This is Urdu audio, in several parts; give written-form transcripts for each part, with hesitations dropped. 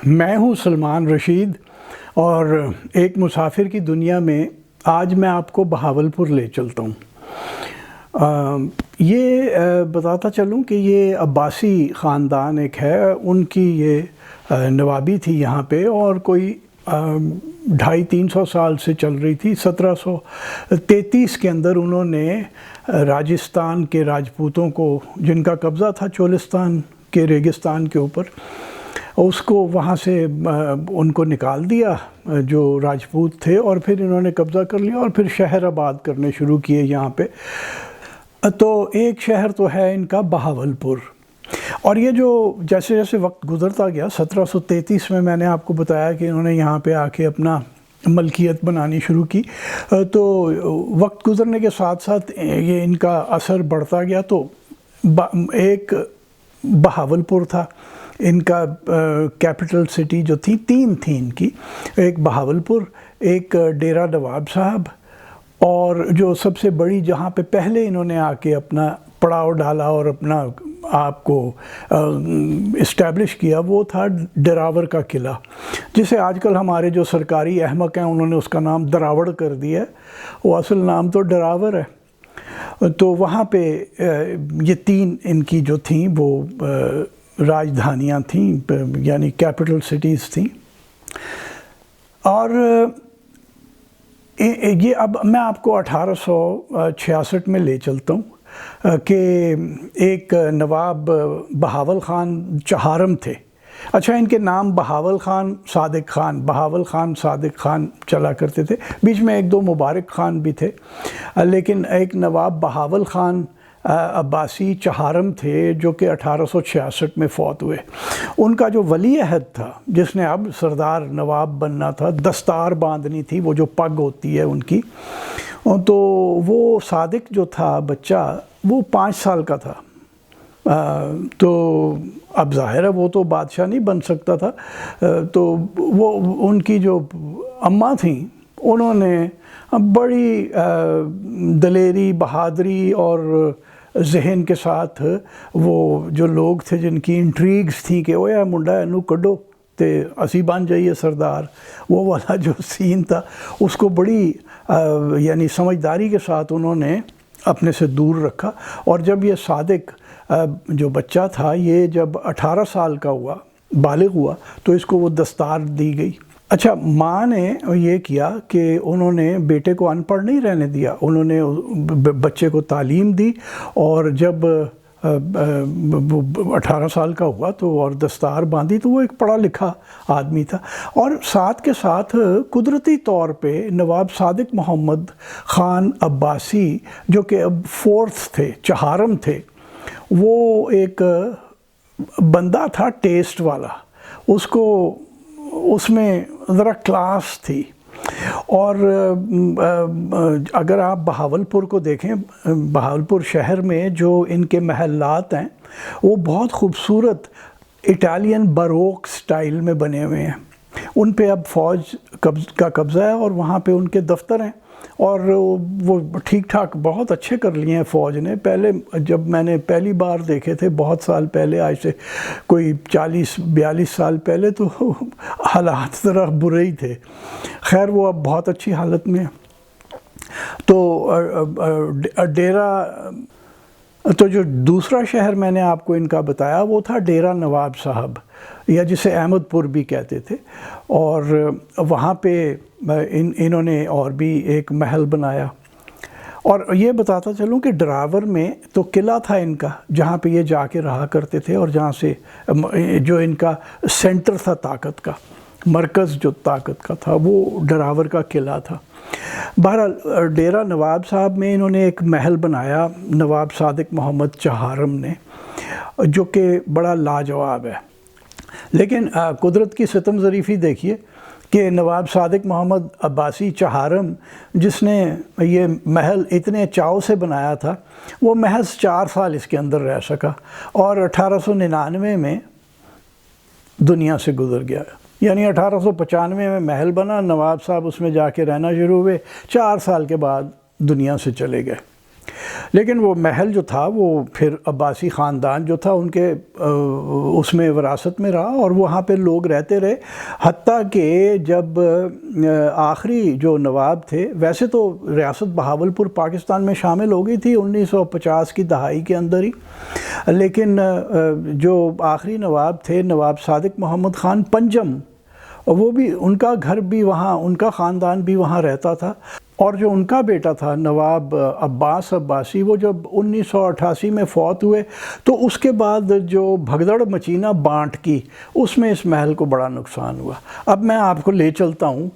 میں ہوں سلمان رشید اور ایک مسافر کی دنیا میں آج میں آپ کو بہاولپور لے چلتا ہوں۔ یہ بتاتا چلوں کہ یہ عباسی خاندان ایک ہے، ان کی یہ نوابی تھی یہاں پہ، اور کوئی 250-300 سال سے چل رہی تھی۔ 1733 کے اندر انہوں نے راجستھان کے راجپوتوں کو، جن کا قبضہ تھا چولستان کے ریگستان کے اوپر، اس کو وہاں سے ان کو نکال دیا جو راجپوت تھے، اور پھر انہوں نے قبضہ کر لیا اور پھر شہر آباد کرنے شروع کیے یہاں پہ۔ تو ایک شہر تو ہے ان کا بہاولپور، اور یہ جو جیسے جیسے وقت گزرتا گیا، 1733 میں نے آپ کو بتایا کہ انہوں نے یہاں پہ آ کے اپنا ملکیت بنانی شروع کی، تو وقت گزرنے کے ساتھ ساتھ یہ ان کا اثر بڑھتا گیا۔ تو ایک بہاولپور تھا، ان کا کیپٹل سٹی جو تھی، تین تھی ان کی، ایک بہاولپور، ایک ڈیرہ نواب صاحب، اور جو سب سے بڑی جہاں پہ پہلے انہوں نے آ کے اپنا پڑاؤ ڈالا اور اپنا آپ کو اسٹیبلش کیا، وہ تھا ڈراور کا قلعہ، جسے آج کل ہمارے جو سرکاری احمق ہیں انہوں نے اس کا نام دراوڑ کر دیا ہے، وہ اصل نام تو ڈراور ہے۔ تو وہاں پہ یہ تین ان کی جو تھیں وہ راجدھانیاں تھیں، یعنی کیپٹل سٹیز تھیں۔ اور یہ اب میں آپ کو 1866 میں لے چلتا ہوں کہ ایک نواب بہاول خان چہارم تھے۔ اچھا، ان کے نام بہاول خان صادق خان چلا کرتے تھے، بیچ میں ایک دو مبارک خان بھی تھے، لیکن ایک نواب بہاول خان عباسی چہارم تھے جو کہ 1866 میں فوت ہوئے۔ ان کا جو ولی عہد تھا، جس نے اب سردار نواب بننا تھا، دستار باندھنی تھی، وہ جو پگ ہوتی ہے ان کی، تو وہ صادق جو تھا بچہ، وہ 5 سال کا تھا۔ تو اب ظاہر ہے وہ تو بادشاہ نہیں بن سکتا تھا، تو وہ ان کی جو اماں تھیں، انہوں نے بڑی دلیری، بہادری اور ذہن کے ساتھ، وہ جو لوگ تھے جن کی انٹریگز تھیں کہ اویا منڈا اینو کڈو تے اسی بن جائیے سردار، وہ والا جو سین تھا، اس کو بڑی یعنی سمجھداری کے ساتھ انہوں نے اپنے سے دور رکھا۔ اور جب یہ صادق جو بچہ تھا، یہ جب 18 سال کا ہوا، بالغ ہوا، تو اس کو وہ دستار دی گئی۔ اچھا، ماں نے یہ کیا کہ انہوں نے بیٹے کو ان پڑھ نہیں رہنے دیا، انہوں نے بچے کو تعلیم دی، اور جب 18 سال کا ہوا تو اور دستار باندھی، تو وہ ایک پڑھا لکھا آدمی تھا۔ اور ساتھ کے ساتھ قدرتی طور پہ نواب صادق محمد خان عباسی، جو کہ اب 4th تھے، چہارم تھے، وہ ایک بندہ تھا ٹیسٹ والا، اس میں ذرا کلاس تھی۔ اور اگر آپ بہاولپور کو دیکھیں، بہاولپور شہر میں جو ان کے محلات ہیں، وہ بہت خوبصورت اٹالین باروک سٹائل میں بنے ہوئے ہیں۔ ان پہ اب فوج کا قبضہ ہے، اور وہاں پہ ان کے دفتر ہیں، اور وہ ٹھیک ٹھاک بہت اچھے کر لیے ہیں فوج نے۔ پہلے جب میں نے پہلی بار دیکھے تھے، بہت سال پہلے، آج سے کوئی 40-42 سال پہلے، تو حالات ذرا برے ہی تھے۔ خیر، وہ اب بہت اچھی حالت میں تو تو جو دوسرا شہر میں نے آپ کو ان کا بتایا، وہ تھا ڈیرہ نواب صاحب، یا جسے احمد پور بھی کہتے تھے۔ اور وہاں پہ انہوں نے اور بھی ایک محل بنایا۔ اور یہ بتاتا چلوں کہ ڈراور میں تو قلعہ تھا ان کا، جہاں پہ یہ جا کے رہا کرتے تھے، اور جہاں سے جو ان کا سینٹر تھا طاقت کا، مرکز جو طاقت کا تھا، وہ ڈراور کا قلعہ تھا۔ بہرحال ڈیرہ نواب صاحب میں انہوں نے ایک محل بنایا، نواب صادق محمد چہارم نے، جو کہ بڑا لاجواب ہے۔ لیکن قدرت کی ستم ظریفی دیکھیے کہ نواب صادق محمد عباسی چہارم، جس نے یہ محل اتنے چاؤ سے بنایا تھا، وہ محض 4 سال اس کے اندر رہ سکا، اور 1899 میں دنیا سے گزر گیا۔ یعنی 1895 میں محل بنا، نواب صاحب اس میں جا کے رہنا شروع ہوئے، 4 سال کے بعد دنیا سے چلے گئے۔ لیکن وہ محل جو تھا وہ پھر عباسی خاندان جو تھا ان کے اس میں وراثت میں رہا، اور وہاں پہ لوگ رہتے رہے، حتیٰ کہ جب آخری جو نواب تھے، ویسے تو ریاست بہاولپور پاکستان میں شامل ہو گئی تھی 1950 کی دہائی کے اندر ہی، لیکن جو آخری نواب تھے نواب صادق محمد خان پنجم، وہ بھی ان کا گھر بھی وہاں، ان کا خاندان بھی وہاں رہتا تھا، اور جو ان کا بیٹا تھا نواب عباس عباسی، وہ جب 1988 میں فوت ہوئے تو اس کے بعد جو بھگدڑ مچی نا بانٹ کی، اس میں اس محل کو بڑا نقصان ہوا۔ اب میں آپ کو لے چلتا ہوں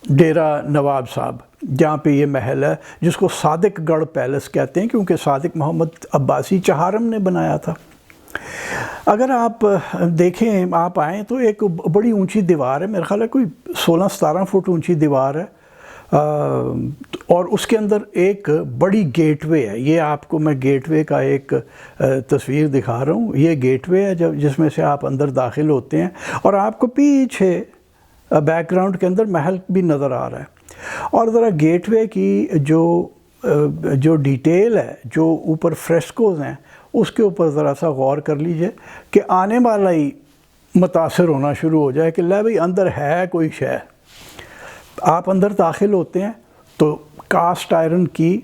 ڈیرہ نواب صاحب، جہاں پہ یہ محل ہے، جس کو صادق گڑھ پیلس کہتے ہیں، کیونکہ صادق محمد عباسی چہارم نے بنایا تھا۔ اگر آپ دیکھیں، آپ آئیں تو ایک بڑی اونچی دیوار ہے، میرے خیال ہے کوئی 16-17 فٹ اونچی دیوار ہے، اور اس کے اندر ایک بڑی گیٹ وے ہے۔ یہ آپ کو میں گیٹ وے کا ایک تصویر دکھا رہا ہوں۔ یہ گیٹ وے ہے جس میں سے آپ اندر داخل ہوتے ہیں، اور آپ کو پیچھے بیک گراؤنڈ کے اندر محل بھی نظر آ رہا ہے۔ اور ذرا گیٹ وے کی جو ڈیٹیل ہے، جو اوپر فریسکوز ہیں، اس کے اوپر ذرا سا غور کر لیجئے کہ آنے والا ہی متاثر ہونا شروع ہو جائے کہ لے بھئی اندر ہے کوئی شے۔ آپ اندر داخل ہوتے ہیں تو کاسٹ آئرن کی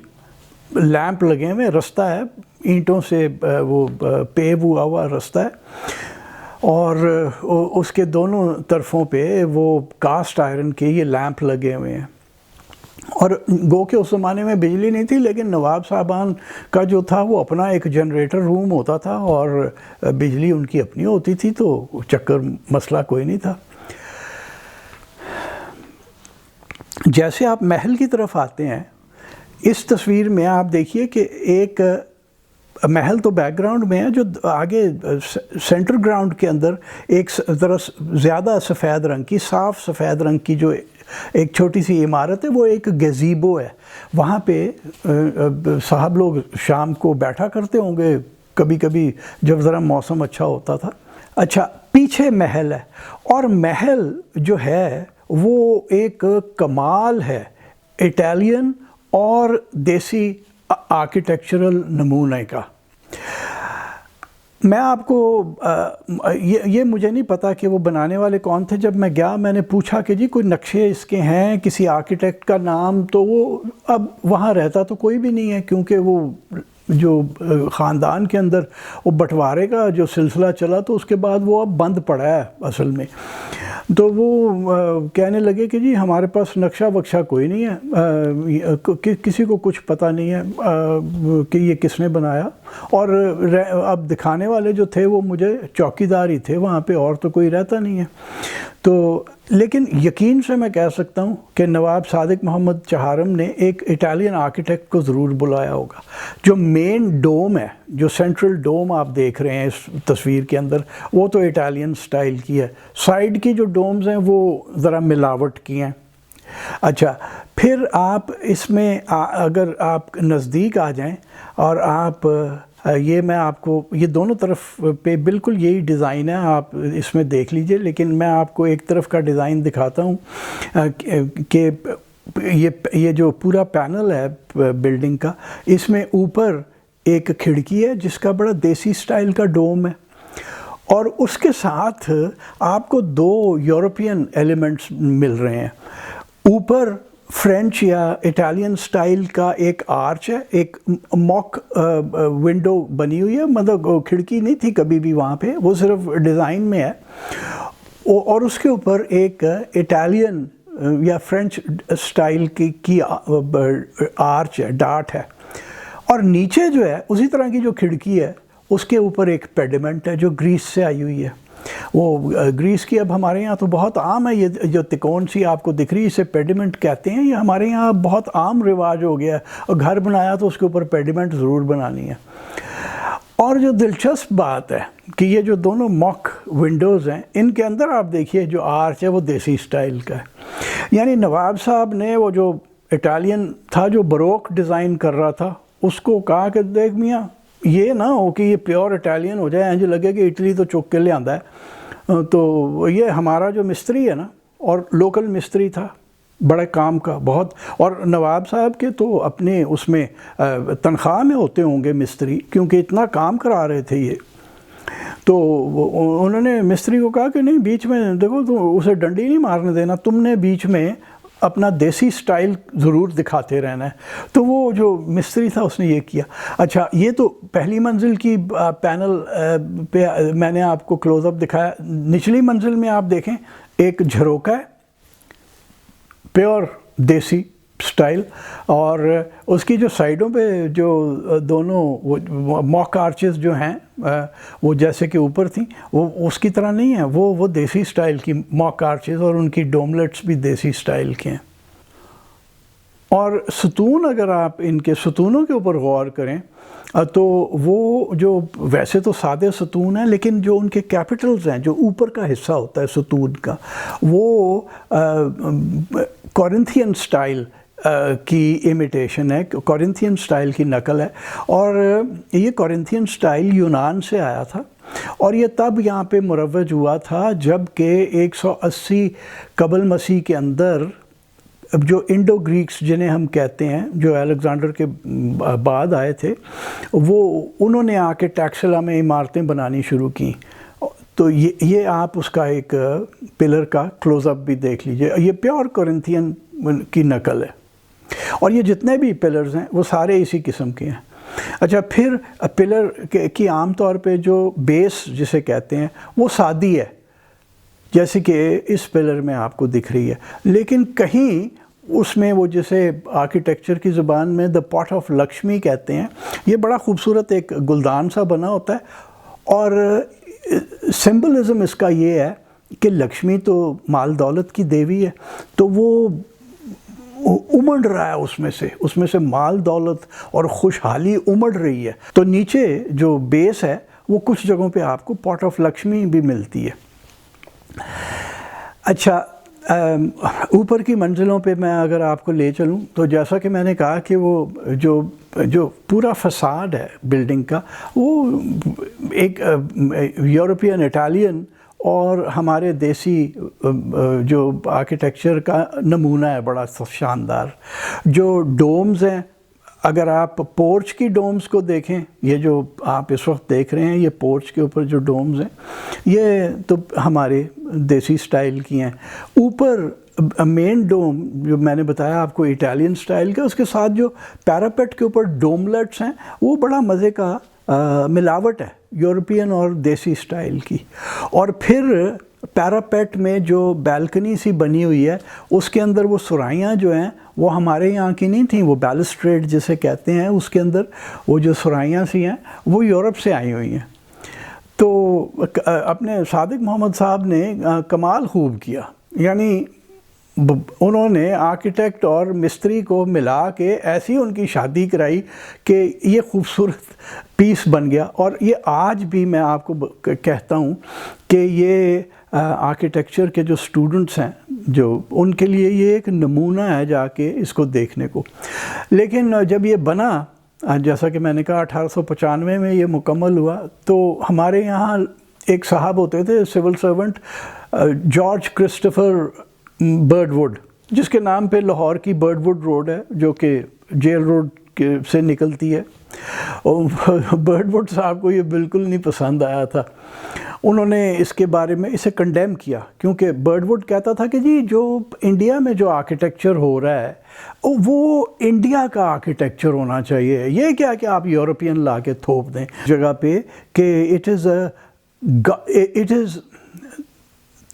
لیمپ لگے ہوئے، رستہ ہے اینٹوں سے وہ پیو ہوا رستہ ہے، اور اس کے دونوں طرفوں پہ وہ کاسٹ آئرن کے یہ لیمپ لگے ہوئے ہیں۔ اور گو کہ اس زمانے میں بجلی نہیں تھی، لیکن نواب صاحبان کا جو تھا وہ اپنا ایک جنریٹر روم ہوتا تھا، اور بجلی ان کی اپنی ہوتی تھی، تو چکر مسئلہ کوئی نہیں تھا۔ جیسے آپ محل کی طرف آتے ہیں، اس تصویر میں آپ دیکھیے کہ ایک محل تو بیک گراؤنڈ میں ہے، جو آگے سینٹر گراؤنڈ کے اندر ایک ذرا زیادہ سفید رنگ کی، صاف سفید رنگ کی جو ایک چھوٹی سی عمارت ہے، وہ ایک گزیبو ہے۔ وہاں پہ صاحب لوگ شام کو بیٹھا کرتے ہوں گے کبھی کبھی جب ذرا موسم اچھا ہوتا تھا۔ اچھا، پیچھے محل ہے، اور محل جو ہے وہ ایک کمال ہے اٹالین اور دیسی آرکیٹیکچرل نمونے کا۔ میں آپ کو یہ مجھے نہیں پتا کہ وہ بنانے والے کون تھے۔ جب میں گیا میں نے پوچھا کہ جی کوئی نقشے اس کے ہیں، کسی آرکیٹیکٹ کا نام، تو وہ اب وہاں رہتا تو کوئی بھی نہیں ہے، کیونکہ وہ جو خاندان کے اندر وہ بٹوارے کا جو سلسلہ چلا تو اس کے بعد وہ اب بند پڑا ہے اصل میں۔ تو وہ کہنے لگے کہ جی ہمارے پاس نقشہ وقشہ کوئی نہیں ہے، کسی کو کچھ پتہ نہیں ہے کہ یہ کس نے بنایا، اور اب دکھانے والے جو تھے وہ مجھے چوکیدار ہی تھے وہاں پہ، اور تو کوئی رہتا نہیں ہے۔ تو لیکن یقین سے میں کہہ سکتا ہوں کہ نواب صادق محمد چہارم نے ایک اٹالین آرکیٹیکٹ کو ضرور بلایا ہوگا۔ جو مین ڈوم ہے، جو سینٹرل ڈوم آپ دیکھ رہے ہیں اس تصویر کے اندر، وہ تو اٹالین سٹائل کی ہے۔ سائیڈ کی جو ڈومز ہیں وہ ذرا ملاوٹ کی ہیں۔ اچھا، پھر آپ اس میں اگر آپ نزدیک آ جائیں اور آپ یہ میں آپ کو یہ دونوں طرف پہ بالکل یہی ڈیزائن ہے، آپ اس میں دیکھ لیجئے، لیکن میں آپ کو ایک طرف کا ڈیزائن دکھاتا ہوں کہ یہ جو پورا پینل ہے بلڈنگ کا، اس میں اوپر ایک کھڑکی ہے جس کا بڑا دیسی سٹائل کا ڈوم ہے، اور اس کے ساتھ آپ کو دو یورپین ایلیمنٹس مل رہے ہیں۔ اوپر فرینچ یا اٹالین سٹائل کا ایک آرچ ہے، ایک موک ونڈو بنی ہوئی ہے، مطلب کھڑکی نہیں تھی کبھی بھی وہاں پہ، وہ صرف ڈیزائن میں ہے، اور اس کے اوپر ایک اٹالین یا فرینچ سٹائل کی آرچ ہے، ڈاٹ ہے، اور نیچے جو ہے اسی طرح کی جو کھڑکی ہے اس کے اوپر ایک پیڈیمنٹ ہے جو گریس سے آئی ہوئی ہے۔ وہ گریس کی اب ہمارے یہاں تو بہت عام ہے، یہ جو تکون سی آپ کو دکھ رہی ہے اسے پیڈیمنٹ کہتے ہیں، یہ ہمارے یہاں بہت عام رواج ہو گیا ہے، اور گھر بنایا تو اس کے اوپر پیڈیمنٹ ضرور بنانی ہے۔ اور جو دلچسپ بات ہے کہ یہ جو دونوں موک ونڈوز ہیں، ان کے اندر آپ دیکھیے جو آرچ ہے وہ دیسی سٹائل کا ہے، یعنی نواب صاحب نے وہ جو اٹالین تھا جو بروک ڈیزائن کر رہا تھا، اس کو کہا کہ دیکھ میاں یہ نہ ہو کہ یہ پیور اٹالین ہو جائے، جو لگے کہ اٹلی تو چک کے لے آندا ہے، تو یہ ہمارا جو مستری ہے نا، اور لوکل مستری تھا، بڑے کام کا بہت. اور نواب صاحب کے تو اپنے اس میں تنخواہ میں ہوتے ہوں گے مستری، کیونکہ اتنا کام کرا رہے تھے یہ. تو انہوں نے مستری کو کہا کہ نہیں، بیچ میں دیکھو تو اسے ڈنڈی نہیں مارنے دینا، تم نے بیچ میں اپنا دیسی سٹائل ضرور دکھاتے رہنا ہے. تو وہ جو مستری تھا اس نے یہ کیا. اچھا، یہ تو پہلی منزل کی پینل پہ میں نے آپ کو کلوز اپ دکھایا. نچلی منزل میں آپ دیکھیں ایک جھروکا ہے، پیور دیسی سٹائل، اور اس کی جو سائیڈوں پہ جو دونوں موک آرچز جو ہیں وہ جیسے کہ اوپر تھیں، وہ اس کی طرح نہیں ہیں، وہ دیسی سٹائل کی موک آرچز، اور ان کی ڈوملیٹس بھی دیسی سٹائل کے ہیں. اور ستون، اگر آپ ان کے ستونوں کے اوپر غور کریں تو وہ جو ویسے تو سادے ستون ہیں، لیکن جو ان کے کیپٹلز ہیں، جو اوپر کا حصہ ہوتا ہے ستون کا، وہ کورنتھین سٹائل کی امیٹیشن ہے، کورنتھین سٹائل کی نقل ہے. اور یہ کورنتھین سٹائل یونان سے آیا تھا، اور یہ تب یہاں پہ مروج ہوا تھا جب کہ 180 قبل مسیح کے اندر جو انڈو گریکس جنہیں ہم کہتے ہیں، جو الیگزینڈر کے بعد آئے تھے، انہوں نے آ کے ٹیکسلا میں عمارتیں بنانی شروع کی. تو یہ آپ اس کا ایک پلر کا کلوز اپ بھی دیکھ لیجئے. یہ پیور کورنتھین کی نقل ہے، اور یہ جتنے بھی پلرز ہیں وہ سارے اسی قسم کے ہیں. اچھا، پھر پلر کی عام طور پہ جو بیس جسے کہتے ہیں وہ سادی ہے، جیسے کہ اس پلر میں آپ کو دکھ رہی ہے، لیکن کہیں اس میں وہ جسے آرکیٹیکچر کی زبان میں دا پاٹ آف لکشمی کہتے ہیں، یہ بڑا خوبصورت ایک گلدان سا بنا ہوتا ہے. اور سمبلزم اس کا یہ ہے کہ لکشمی تو مال دولت کی دیوی ہے، تو وہ امڑ رہا ہے اس میں سے مال دولت اور خوشحالی امڑ رہی ہے. تو نیچے جو بیس ہے وہ کچھ جگہوں پہ آپ کو پاٹ آف لکشمی بھی ملتی ہے. اچھا، اوپر کی منزلوں پہ میں اگر آپ کو لے چلوں تو جیسا کہ میں نے کہا کہ وہ جو پورا فساد ہے بلڈنگ کا، وہ ایک یورپین، اٹالین اور ہمارے دیسی جو آرکیٹیکچر کا نمونہ ہے، بڑا شاندار. جو ڈومز ہیں، اگر آپ پورچ کی ڈومز کو دیکھیں، یہ جو آپ اس وقت دیکھ رہے ہیں، یہ پورچ کے اوپر جو ڈومز ہیں، یہ تو ہمارے دیسی سٹائل کی ہیں. اوپر مین ڈوم جو میں نے بتایا آپ کو اٹالین سٹائل کا، اس کے ساتھ جو پیراپیٹ کے اوپر ڈوملیٹس ہیں، وہ بڑا مزے کا ملاوٹ ہے یورپین اور دیسی سٹائل کی. اور پھر پیراپیٹ میں جو بیلکنی سی بنی ہوئی ہے، اس کے اندر وہ سرائیاں جو ہیں وہ ہمارے یہاں کی نہیں تھیں، وہ بیلسٹریڈ جسے کہتے ہیں، اس کے اندر وہ جو سرائیاں سی ہیں وہ یورپ سے آئی ہوئی ہیں. تو اپنے صادق محمد صاحب نے کمال خوب کیا، یعنی انہوں نے آرکیٹیکٹ اور مستری کو ملا کے ایسی ان کی شادی کرائی کہ یہ خوبصورت پیس بن گیا. اور یہ آج بھی میں آپ کو کہتا ہوں کہ یہ آرکیٹیکچر کے جو سٹوڈنٹس ہیں، جو ان کے لیے یہ ایک نمونہ ہے جا کے اس کو دیکھنے کو. لیکن جب یہ بنا، جیسا کہ میں نے کہا 1895 میں یہ مکمل ہوا، تو ہمارے یہاں ایک صاحب ہوتے تھے civil servant, George Christopher bird would, جس کے نام پہ لاہور کی برڈ ووڈ روڈ ہے، جو کہ جیل روڈ سے نکلتی ہے. برڈ ووڈ صاحب کو یہ بالکل نہیں پسند آیا تھا. انہوں نے اس کے بارے میں اسے کنڈیم کیا، کیونکہ برڈ ووڈ کہتا تھا کہ جی جو انڈیا میں جو آرکیٹیکچر ہو رہا ہے وہ انڈیا کا آرکیٹیکچر ہونا چاہیے. یہ کیا کہ آپ یورپین لا کے تھوپ دیں جگہ پہ کہ اٹ از.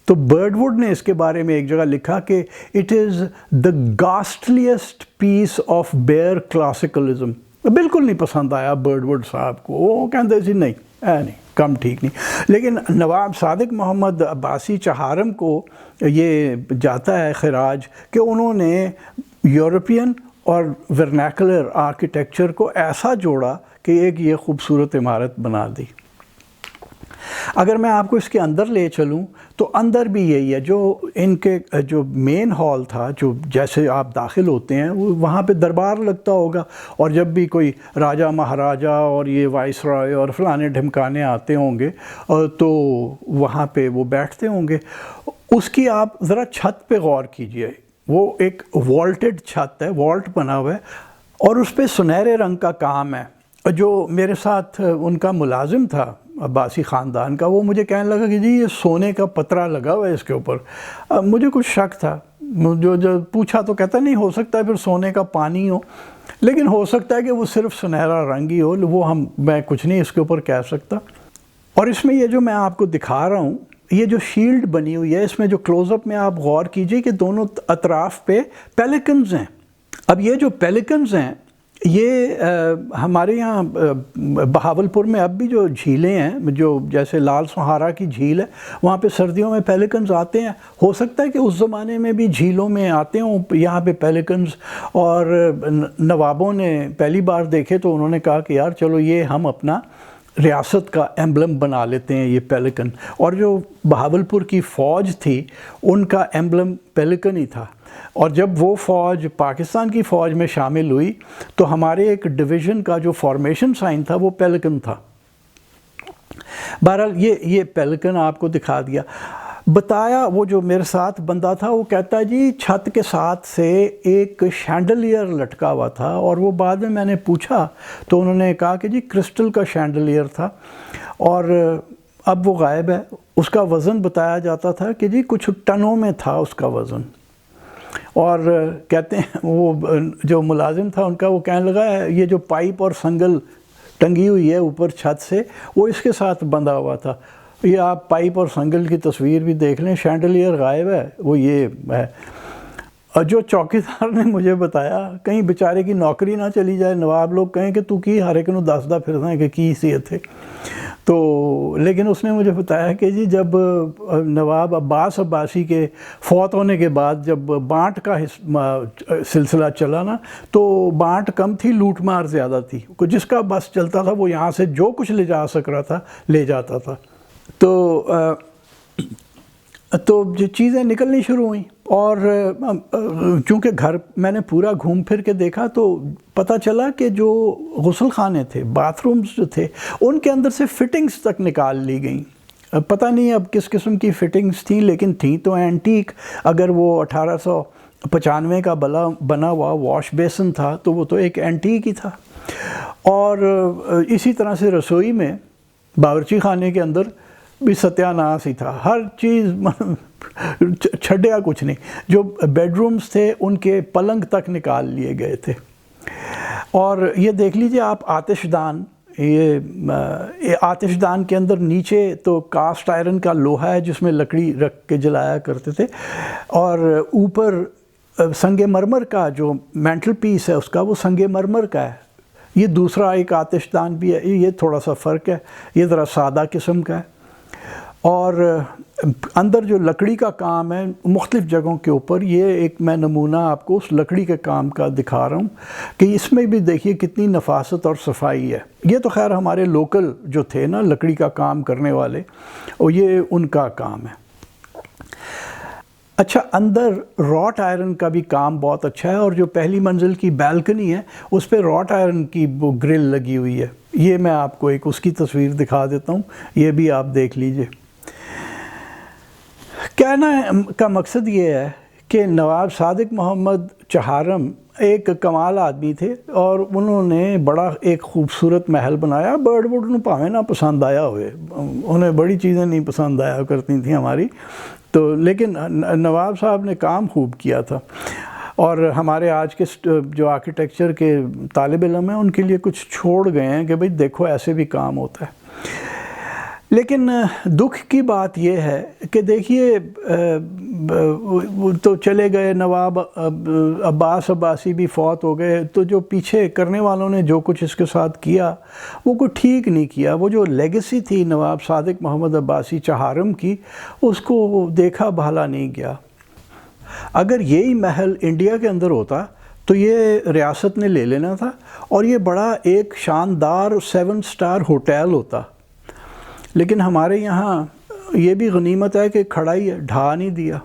تو برڈ ووڈ نے اس کے بارے میں ایک جگہ لکھا کہ it is the ghastliest piece of bare classicism. بالکل نہیں پسند آیا برڈ ووڈ صاحب کو، وہ کہتے جی نہیں کم ٹھیک نہیں. لیکن نواب صادق محمد عباسی چہارم کو یہ جاتا ہے خراج کہ انہوں نے یورپین اور ورنیکولر آرکیٹیکچر کو ایسا جوڑا کہ ایک یہ خوبصورت عمارت بنا دی. اگر میں آپ کو اس کے اندر لے چلوں تو اندر بھی یہی ہے. جو ان کے جو مین ہال تھا، جو جیسے آپ داخل ہوتے ہیں وہاں پہ دربار لگتا ہوگا، اور جب بھی کوئی راجہ مہاراجہ اور یہ وائس رائے اور فلانے ڈھمکانے آتے ہوں گے تو وہاں پہ وہ بیٹھتے ہوں گے. اس کی آپ ذرا چھت پہ غور کیجئے. وہ ایک والٹڈ چھت ہے، والٹ بنا ہوا ہے، اور اس پہ سنہرے رنگ کا کام ہے۔ جو میرے ساتھ ان کا ملازم تھا عباسی خاندان کا، وہ مجھے کہنے لگا کہ جی یہ سونے کا پترا لگا ہوا ہے اس کے اوپر۔ مجھے کچھ شک تھا، جو پوچھا تو کہتا نہیں ہو سکتا ہے پھر سونے کا پانی ہو، لیکن ہو سکتا ہے کہ وہ صرف سنہرا رنگ ہی ہو، وہ میں کچھ نہیں اس کے اوپر کہہ سکتا۔ اور اس میں یہ جو میں آپ کو دکھا رہا ہوں، یہ جو شیلڈ بنی ہوئی ہے، اس میں جو کلوز اپ میں آپ غور کیجئے کہ دونوں اطراف پہ پیلیکنز ہیں۔ اب یہ جو پیلیکنز ہیں، یہ ہمارے یہاں بہاولپور میں اب بھی جو جھیلیں ہیں، جو جیسے لال سہارا کی جھیل ہے، وہاں پہ سردیوں میں پیلیکنز آتے ہیں۔ ہو سکتا ہے کہ اس زمانے میں بھی جھیلوں میں آتے ہوں یہاں پہ پیلیکنز، اور نوابوں نے پہلی بار دیکھے تو انہوں نے کہا کہ یار چلو یہ ہم اپنا ریاست کا ایمبلم بنا لیتے ہیں، یہ پیلیکن۔ اور جو بہاولپور کی فوج تھی ان کا ایمبلم پیلیکن ہی تھا، اور جب وہ فوج پاکستان کی فوج میں شامل ہوئی تو ہمارے ایک ڈویژن کا جو فارمیشن سائن تھا وہ پیلیکن تھا۔ بہرحال یہ پیلیکن آپ کو دکھا دیا۔ بتایا وہ جو میرے ساتھ بندہ تھا، وہ کہتا ہے جی چھت کے ساتھ سے ایک شینڈلیئر لٹکا ہوا تھا، اور وہ بعد میں نے پوچھا تو انہوں نے کہا کہ جی کرسٹل کا شینڈلیئر تھا، اور اب وہ غائب ہے۔ اس کا وزن بتایا جاتا تھا کہ جی کچھ ٹنوں میں تھا اس کا وزن، اور کہتے ہیں وہ جو ملازم تھا ان کا، وہ کہنے لگا یہ جو پائپ اور سنگل ٹنگی ہوئی ہے اوپر چھت سے، وہ اس کے ساتھ بندھا ہوا تھا۔ یہ آپ پائپ اور سنگل کی تصویر بھی دیکھ لیں، شینڈلیئر غائب ہے، وہ یہ ہے۔ اور جو چوکیدار نے مجھے بتایا، کہیں بیچارے کی نوکری نہ چلی جائے، نواب لوگ کہیں کہ تو کی ہر ایک نو دسدا پھردا ہے کہ کی سی تھے، تو لیکن اس نے مجھے بتایا کہ جی جب نواب عباس عباسی کے فوت ہونے کے بعد جب بانٹ کا سلسلہ چلا نا، تو بانٹ کم تھی، لوٹ مار زیادہ تھی، جس کا بس چلتا تھا وہ یہاں سے جو کچھ لے جا سک رہا تھا لے جاتا تھا۔ تو جو چیزیں نکلنی شروع ہوئیں، اور چونکہ گھر میں نے پورا گھوم پھر کے دیکھا تو پتہ چلا کہ جو غسل خانے تھے، باتھ رومز جو تھے، ان کے اندر سے فٹنگز تک نکال لی گئیں۔ پتہ نہیں اب کس قسم کی فٹنگز تھیں، لیکن تھیں تو اینٹیک۔ اگر وہ 1895 کا بنا ہوا واش بیسن تھا تو وہ تو ایک اینٹیک ہی تھا۔ اور اسی طرح سے رسوئی میں، باورچی خانے کے اندر بھی ستیہ ناس ہی تھا، ہر چیز چھڈیا کچھ نہیں۔ جو بیڈ رومز تھے ان کے پلنگ تک نکال لیے گئے تھے۔ اور یہ دیکھ لیجئے آپ آتش دان، یہ آتش دان کے اندر نیچے تو کاسٹ آئرن کا لوہا ہے جس میں لکڑی رکھ کے جلایا کرتے تھے، اور اوپر سنگ مرمر کا جو مینٹل پیس ہے اس کا، وہ سنگ مرمر کا ہے۔ یہ دوسرا ایک آتش دان بھی ہے، یہ تھوڑا سا فرق ہے، یہ ذرا سادہ قسم کا ہے۔ اور اندر جو لکڑی کا کام ہے مختلف جگہوں کے اوپر، یہ ایک میں نمونہ آپ کو اس لکڑی کے کام کا دکھا رہا ہوں کہ اس میں بھی دیکھیے کتنی نفاست اور صفائی ہے۔ یہ تو خیر ہمارے لوکل جو تھے نا لکڑی کا کام کرنے والے، اور یہ ان کا کام ہے۔ اچھا، اندر راٹ آئرن کا بھی کام بہت اچھا ہے، اور جو پہلی منزل کی بیلکنی ہے اس پہ راٹ آئرن کی وہ گرل لگی ہوئی ہے۔ یہ میں آپ کو ایک اس کی تصویر دکھا دیتا ہوں، یہ بھی آپ دیکھ لیجئے۔ کہنا کا مقصد یہ ہے کہ نواب صادق محمد چہارم ایک کمال آدمی تھے، اور انہوں نے بڑا ایک خوبصورت محل بنایا۔ برڈ ووڈ نو پاویں نہ پسند آیا ہوئے، انہیں بڑی چیزیں نہیں پسند آیا کرتی تھیں ہماری، تو لیکن نواب صاحب نے کام خوب کیا تھا۔ اور ہمارے آج کے جو آرکیٹیکچر کے طالب علم ہیں ان کے لیے کچھ چھوڑ گئے ہیں کہ بھئی دیکھو ایسے بھی کام ہوتا ہے۔ لیکن دکھ کی بات یہ ہے کہ دیکھیے تو چلے گئے، نواب عباس عباسی بھی فوت ہو گئے، تو جو پیچھے کرنے والوں نے جو کچھ اس کے ساتھ کیا وہ کوئی ٹھیک نہیں کیا۔ وہ جو لیگیسی تھی نواب صادق محمد عباسی چہارم کی، اس کو دیکھا بھالا نہیں گیا۔ اگر یہی محل انڈیا کے اندر ہوتا تو یہ ریاست نے لے لینا تھا، اور یہ بڑا ایک شاندار 7 سٹار ہوٹل ہوتا، لیکن ہمارے یہاں یہ بھی غنیمت ہے کہ کھڑا ہی ہے، ڈھا نہیں دیا۔